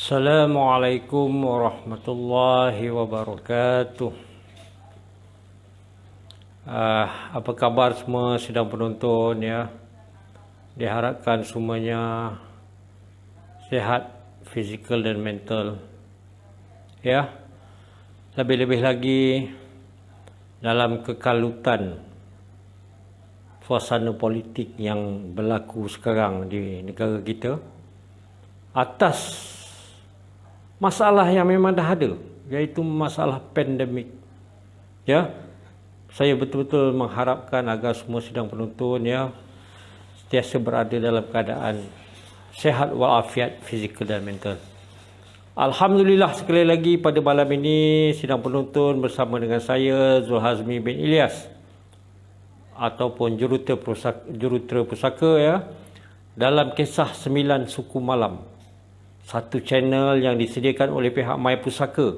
Assalamualaikum warahmatullahi wabarakatuh. Apa khabar semua sedang penonton ya? Diharapkan semuanya sihat fizikal dan mental. Ya. Lebih-lebih lagi dalam kekalutan suasana politik yang berlaku sekarang di negara kita atas masalah yang memang dah ada, iaitu masalah pandemik. Ya, saya betul-betul mengharapkan agar semua sidang penonton ya sentiasa berada dalam keadaan sihat walafiat fizikal dan mental. Alhamdulillah sekali lagi pada malam ini sidang penonton bersama dengan saya Zulhazmi bin Ilyas ataupun jurutera pusaka ya dalam kisah 9 suku malam. Satu channel yang disediakan oleh pihak My Pusaka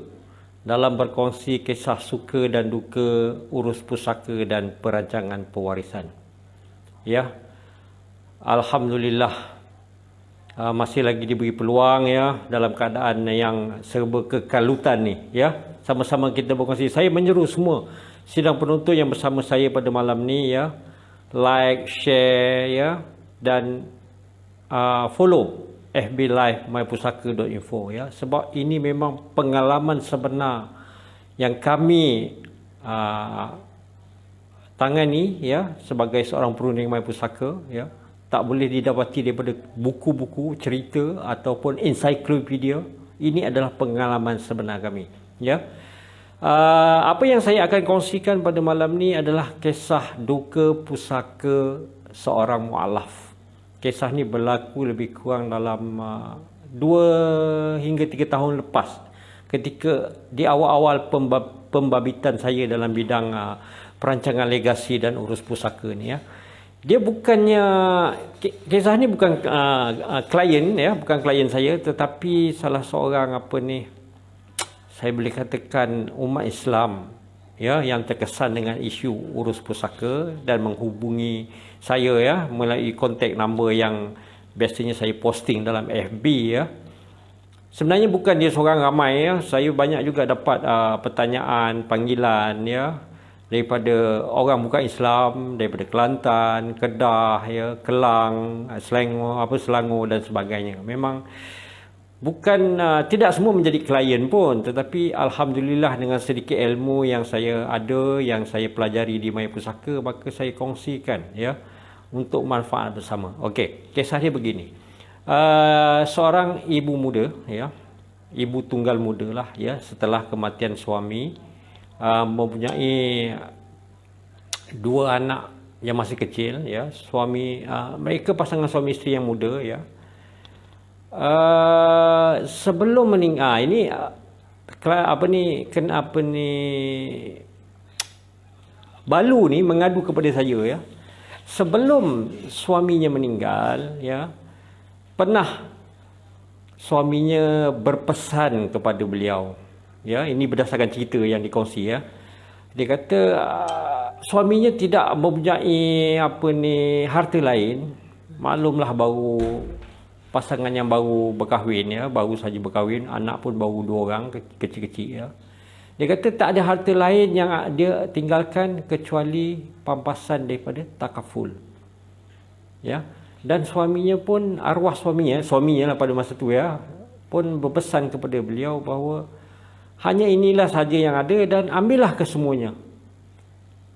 dalam berkongsi kisah suka dan duka urus pusaka dan perancangan pewarisan. Ya, Alhamdulillah masih lagi diberi peluang ya dalam keadaan yang serba kekalutan ni ya. Sama-sama kita berkongsi. Saya menyeru semua sidang penonton yang bersama saya pada malam ni ya, like, share ya dan follow FB Live mypusaka.info ya, sebab ini memang pengalaman sebenar yang kami tangani ya sebagai seorang perunding My Pusaka ya. Tak boleh didapati daripada buku-buku cerita ataupun ensiklopedia. Ini adalah pengalaman sebenar kami ya. Apa yang saya akan kongsikan pada malam ni adalah kisah duka pusaka seorang mualaf. Kisah ni berlaku lebih kurang dalam 2 hingga 3 tahun lepas, ketika di awal-awal pembabitan saya dalam bidang perancangan legasi dan urus pusaka ni ya. Dia bukannya, kisah ni bukan klien ya, bukan klien saya, tetapi salah seorang saya boleh katakan umat Islam ya yang terkesan dengan isu urus pusaka dan menghubungi saya ya melalui kontak number yang biasanya saya posting dalam FB ya. Sebenarnya bukan dia seorang ramai ya, saya banyak juga dapat pertanyaan, panggilan ya daripada orang bukan Islam, daripada Kelantan, Kedah ya, Kelang, Selangor dan sebagainya. Memang bukan tidak semua menjadi klien pun, tetapi alhamdulillah dengan sedikit ilmu yang saya ada, yang saya pelajari di My Pusaka, maka saya kongsikan ya untuk manfaat bersama. Okey, kisah dia begini. Seorang ibu muda ya, ibu tunggal muda lah ya, setelah kematian suami, mempunyai 2 anak yang masih kecil ya. Mereka pasangan suami isteri yang muda ya. Sebelum meninggal Balu ni mengadu kepada saya ya. Sebelum suaminya meninggal ya, pernah suaminya berpesan kepada beliau ya. Ini berdasarkan cerita yang dikongsi ya. Dia kata suaminya tidak mempunyai harta lain. Maklumlah baru pasangan yang baru berkahwin ya, baru saja berkahwin, anak pun baru 2 orang kecil-kecil ya. Dia kata tak ada harta lain yang dia tinggalkan kecuali pampasan daripada takaful. Ya. Dan suaminya pun, arwah suaminya lah pada masa tu ya, pun berpesan kepada beliau bahawa hanya inilah saja yang ada dan ambillah kesemuanya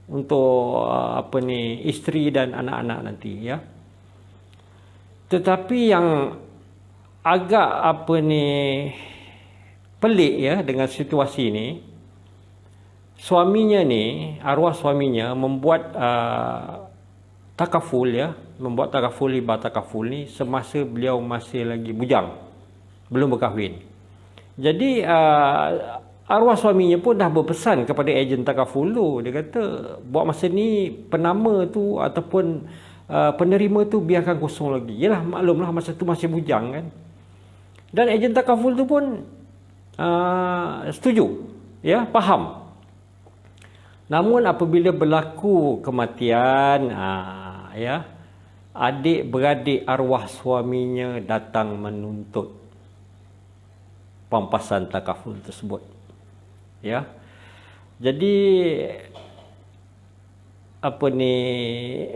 untuk isteri dan anak-anak nanti ya. Tetapi yang agak pelik ya dengan situasi ini, suaminya ni, arwah suaminya membuat takaful ya, membuat hibah takaful ni semasa beliau masih lagi bujang, belum berkahwin. Jadi arwah suaminya pun dah berpesan kepada ejen takaful tu. Dia kata buat masa ni penama tu ataupun penerima tu biarkan kosong lagi. Yalah, maklumlah masa tu masih bujang kan. Dan ejen takaful tu pun setuju ya, faham. Namun apabila berlaku kematian ya, adik-beradik arwah suaminya datang menuntut pampasan takaful tersebut. Ya. Jadi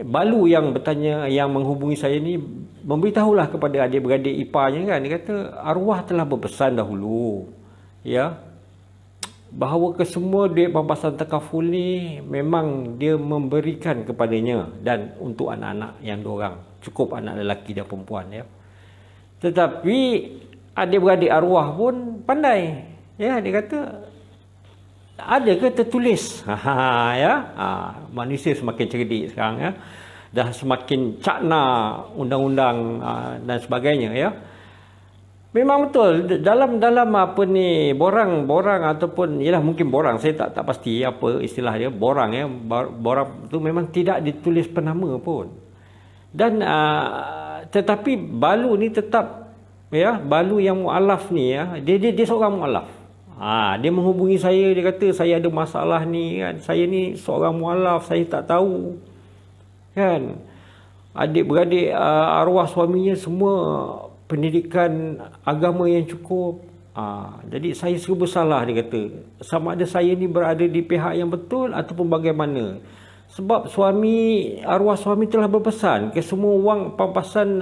Balu yang bertanya, yang menghubungi saya ni, memberitahulah kepada adik-beradik iparnya kan, dia kata arwah telah berpesan dahulu, ya, bahawa kesemua duit pampasan takaful ni memang dia memberikan kepadanya dan untuk anak-anak yang diorang, cukup anak lelaki dan perempuan, ya. Tetapi adik-beradik arwah pun pandai, ya, dia kata ada ke tertulis? Manusia semakin cerdik sekarang, ya. Dah semakin cakna undang-undang dan sebagainya, ya. Memang betul dalam borang ataupun ialah mungkin borang, saya tak pasti apa istilah dia, borang, ya. Borang tu memang tidak ditulis penama pun. Dan tetapi Balu ni tetap, ya, Balu yang mualaf ni, ya, dia seorang mualaf. Dia menghubungi saya, dia kata saya ada masalah ni kan, saya ni seorang mualaf, saya tak tahu kan, adik-beradik arwah suaminya semua pendidikan agama yang cukup, jadi saya serba salah, dia kata, sama ada saya ni berada di pihak yang betul ataupun bagaimana, sebab arwah suami telah berpesan ke semua wang pampasan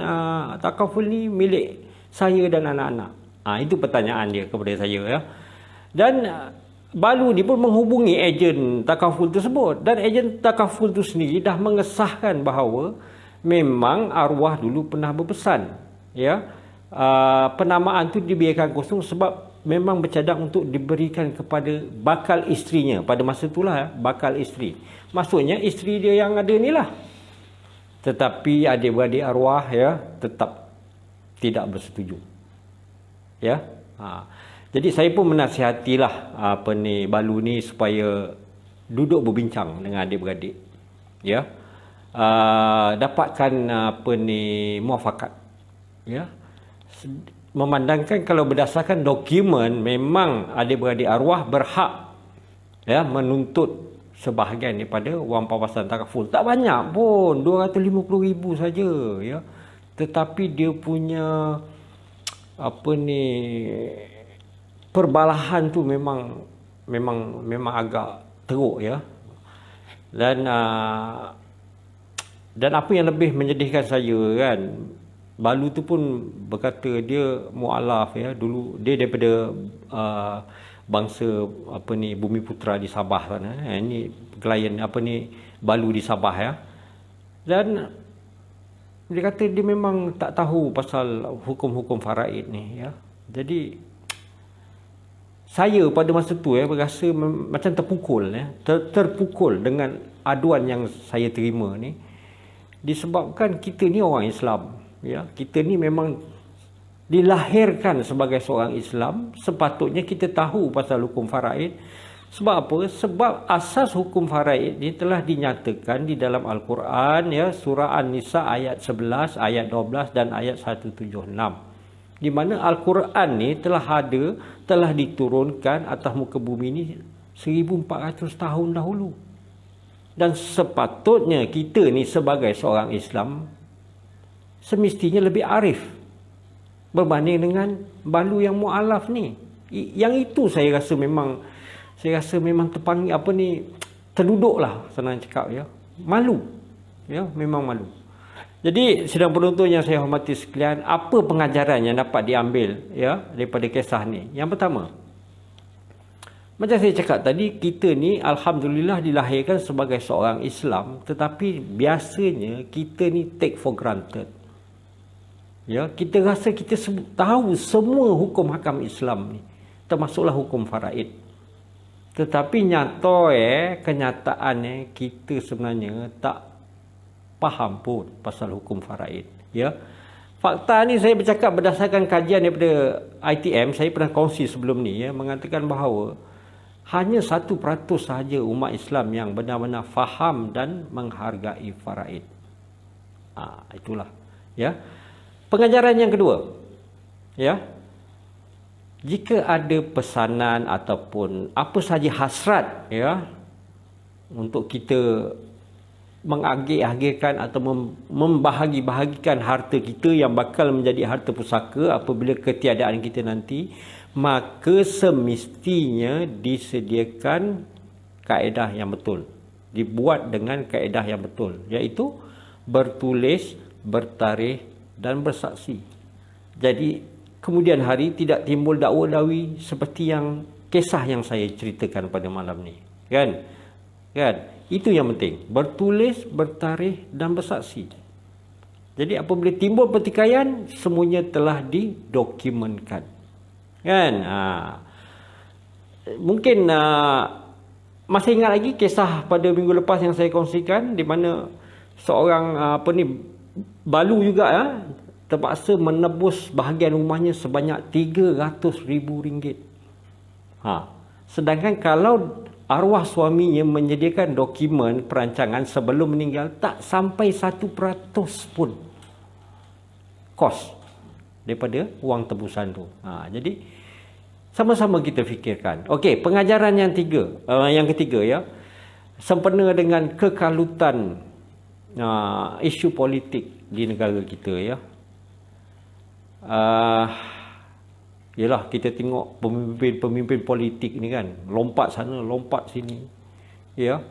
takaful ni milik saya dan anak-anak. Itu pertanyaan dia kepada saya, ya. Dan Balu ni pun menghubungi ejen takaful tersebut, dan ejen takaful tu sendiri dah mengesahkan bahawa memang arwah dulu pernah berpesan, ya, penamaan tu dibiarkan kosong sebab memang bercadang untuk diberikan kepada bakal isterinya pada masa itulah, ya, bakal isteri, maksudnya isteri dia yang ada ni lah. Tetapi adik-beradik arwah, ya, tetap tidak bersetuju, ya. Jadi saya pun menasihatilah Balu ni supaya duduk berbincang dengan adik-beradik, ya, dapatkan muafakat, ya, memandangkan kalau berdasarkan dokumen memang adik-beradik arwah berhak, ya, menuntut sebahagian daripada wang pampasan takaful. Tak banyak pun, 250,000 saja, ya. Tetapi dia punya perbalahan tu memang agak teruk, ya. Dan apa yang lebih menyedihkan saya kan, Balu tu pun berkata dia mualaf, ya, dulu dia daripada bangsa Bumi Putra di Sabah sana, ini klien Balu di Sabah, ya. Dan dia kata dia memang tak tahu pasal hukum-hukum faraid ni, ya. Jadi saya pada masa tu, ya, berasa macam terpukul, ya, terpukul dengan aduan yang saya terima ni, disebabkan kita ni orang Islam, ya, kita ni memang dilahirkan sebagai seorang Islam, sepatutnya kita tahu pasal hukum faraid. Sebab apa? Sebab asas hukum faraid ni telah dinyatakan di dalam Al-Quran, ya, surah An-Nisa ayat 11, ayat 12 dan ayat 176. Di mana Al-Quran ni telah diturunkan atas muka bumi ni 1400 tahun dahulu. Dan sepatutnya kita ni sebagai seorang Islam semestinya lebih arif berbanding dengan Balu yang mualaf ni. Yang itu saya rasa memang terpanggil terduduklah, senang cakap, ya. Malu. Ya, memang malu. Jadi sidang penonton yang saya hormati sekalian, apa pengajaran yang dapat diambil, ya, daripada kisah ni? Yang pertama, macam saya cakap tadi, kita ni alhamdulillah dilahirkan sebagai seorang Islam, tetapi biasanya kita ni take for granted. Ya, kita rasa kita tahu semua hukum hakam Islam ni, termasuklah hukum faraid. Tetapi kenyataannya kita sebenarnya tak faham pun pasal hukum faraid, ya. Fakta ni saya bercakap berdasarkan kajian daripada ITM, saya pernah kongsi sebelum ni, ya, mengatakan bahawa hanya 1% sahaja umat Islam yang benar-benar faham dan menghargai faraid. Itulah, ya. Pengajaran yang kedua, ya, jika ada pesanan ataupun apa saja hasrat, ya, untuk kita mengagih-agihkan atau membahagi-bahagikan harta kita yang bakal menjadi harta pusaka apabila ketiadaan kita nanti, maka semestinya disediakan kaedah yang betul, dibuat dengan kaedah yang betul, iaitu bertulis, bertarikh dan bersaksi. Jadi kemudian hari tidak timbul dakwa-dakwi seperti yang kisah yang saya ceritakan pada malam ni, kan? Itu yang penting, bertulis, bertarikh dan bersaksi. Jadi apabila timbul pertikaian, semuanya telah didokumentkan, kan? Mungkin masih ingat lagi kisah pada minggu lepas yang saya kongsikan, di mana seorang balu juga terpaksa menebus bahagian rumahnya sebanyak RM300,000. Sedangkan kalau arwah suaminya menyediakan dokumen perancangan sebelum meninggal, tak sampai 1% pun kos daripada wang tebusan tu. Jadi sama-sama kita fikirkan. Okey, pengajaran yang ketiga ya, sempena dengan kekalutan isu politik di negara kita ya. Yalah, kita tengok pemimpin politik ni kan, lompat sana, lompat sini. Ya.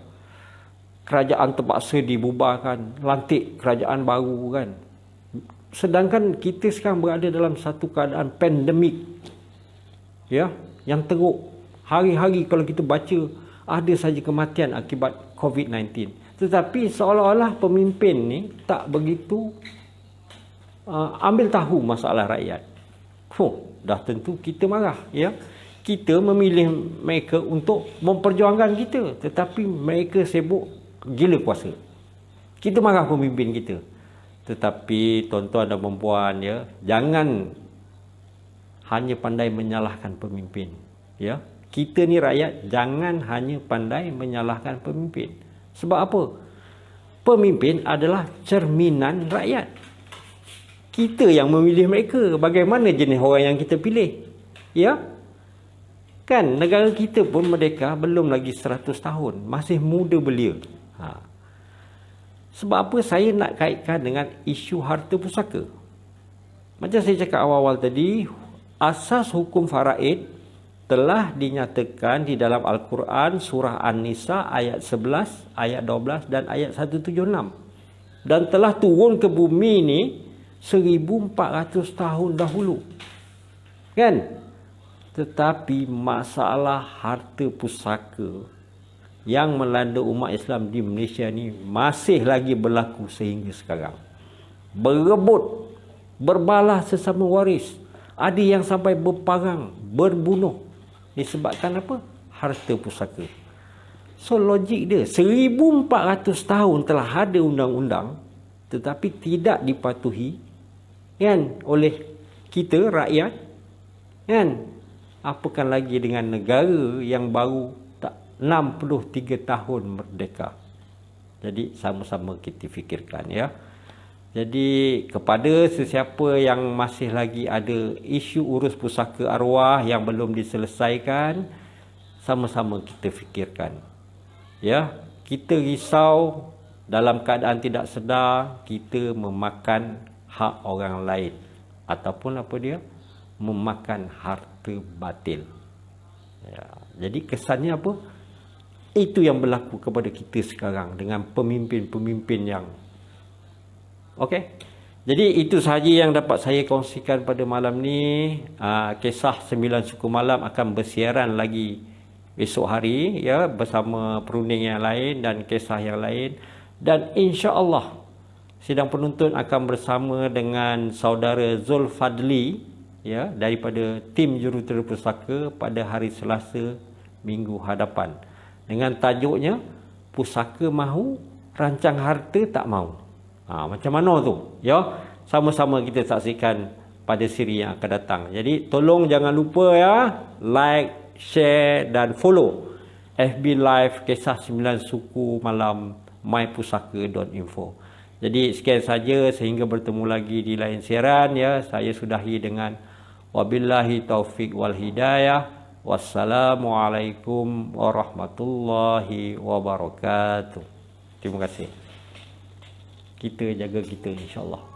Kerajaan terpaksa dibubarkan, lantik kerajaan baru kan. Sedangkan kita sekarang berada dalam satu keadaan pandemik. Ya, yang teruk. Hari-hari kalau kita baca, ada saja kematian akibat COVID-19. Tetapi seolah-olah pemimpin ni tak begitu ambil tahu masalah rakyat. Dah tentu kita marah ya. Kita memilih mereka untuk memperjuangkan kita, tetapi mereka sibuk gila kuasa. Kita marah pemimpin kita. Tetapi tuan-tuan dan puan ya, jangan hanya pandai menyalahkan pemimpin ya. Kita ni rakyat jangan hanya pandai menyalahkan pemimpin. Sebab apa? Pemimpin adalah cerminan rakyat. Kita yang memilih mereka. Bagaimana jenis orang yang kita pilih? Ya? Kan, negara kita pun merdeka belum lagi 100 tahun. Masih muda belia. Sebab apa saya nak kaitkan dengan isu harta pusaka? Macam saya cakap awal-awal tadi, asas hukum faraid telah dinyatakan di dalam Al-Quran, surah An-Nisa ayat 11, ayat 12 dan ayat 176. Dan telah turun ke bumi ini 1400 tahun dahulu. Kan? Tetapi masalah harta pusaka yang melanda umat Islam di Malaysia ni masih lagi berlaku sehingga sekarang. Berebut, berbalah sesama waris. Ada yang sampai berperang, berbunuh. Disebabkan apa? Harta pusaka. So logik dia, 1400 tahun telah ada undang-undang tetapi tidak dipatuhi kan oleh kita rakyat, kan? Apakan lagi dengan negara yang baru 63 tahun merdeka. Jadi sama-sama kita fikirkan ya. Jadi kepada sesiapa yang masih lagi ada isu urus pusaka arwah yang belum diselesaikan, sama-sama kita fikirkan. Ya, kita risau dalam keadaan tidak sedar kita memakan hak orang lain ataupun apa dia? Memakan harta batil. Ya, jadi kesannya apa? Itu yang berlaku kepada kita sekarang dengan pemimpin-pemimpin yang okey. Jadi itu sahaja yang dapat saya kongsikan pada malam ni. Kisah 9 suku malam akan bersiaran lagi esok hari ya, bersama perunding yang lain dan kisah yang lain, dan insya-Allah sidang penuntut akan bersama dengan saudara Zulfadli ya, daripada tim jurutera pusaka pada hari Selasa minggu hadapan dengan tajuknya Pusaka Mahu, Rancang Harta Tak Mahu. Macam mana tu? Ya, sama-sama kita saksikan pada siri yang akan datang. Jadi tolong jangan lupa ya, like, share dan follow FB Live Kisah 9 Suku Malam mypusaka.info. Jadi sekian saja, sehingga bertemu lagi di lain siaran ya. Saya sudahi dengan wabillahi taufik wal hidayah. Wassalamualaikum warahmatullahi wabarakatuh. Terima kasih. Kita jaga kita insya-Allah.